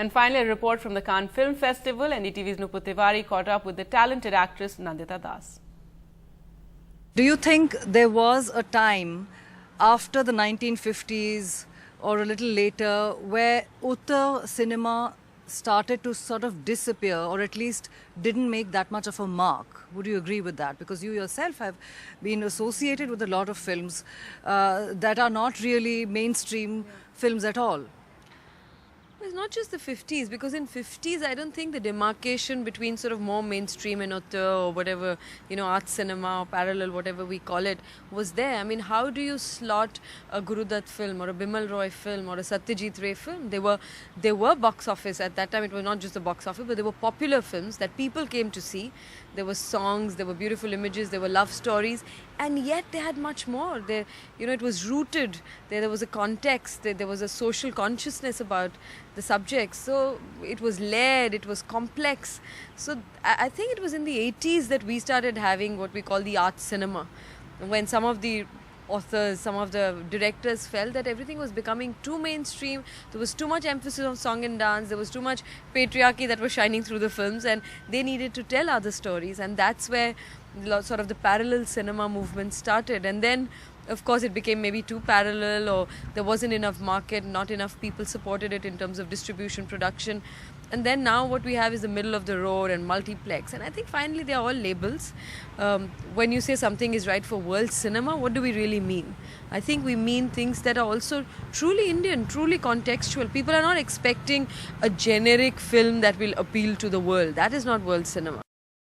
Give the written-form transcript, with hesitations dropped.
And finally, a report from the Cannes Film Festival. NDTV's Nupur Tiwari caught up with the talented actress Nandita Das. Do you think there was a time after the 1950s or a little later where Uttar cinema started to sort of disappear, or at least didn't make that much of a mark? Would you agree with that? Because you yourself have been associated with a lot of films that are not really mainstream films at all. It's not just the 50s, because in 50s I don't think the demarcation between sort of more mainstream and auteur or whatever, art cinema or parallel, whatever we call it, was there. I mean, how do you slot a Guru Dutt film or a Bimal Roy film or a Satyajit Ray film? They were box office at that time. It was not just the box office, but they were popular films that people came to see. There were songs, there were beautiful images, there were love stories, and yet they had much more. It was rooted. There was a context. There was a social consciousness about the subject. So it was layered. It was complex. So I think it was in the 80s that we started having what we call the art cinema, when some of the authors, some of the directors felt that everything was becoming too mainstream. There was too much emphasis on song and dance. There was too much patriarchy that was shining through the films, and they needed to tell other stories. And that's where sort of the parallel cinema movement started. And then, of course, it became maybe too parallel, or there wasn't enough market, not enough people supported it in terms of distribution, production. And then now what we have is the middle of the road and multiplex. And I think finally they are all labels. When you say something is right for world cinema, what do we really mean? I think we mean things that are also truly Indian, truly contextual. People are not expecting a generic film that will appeal to the world. That is not world cinema.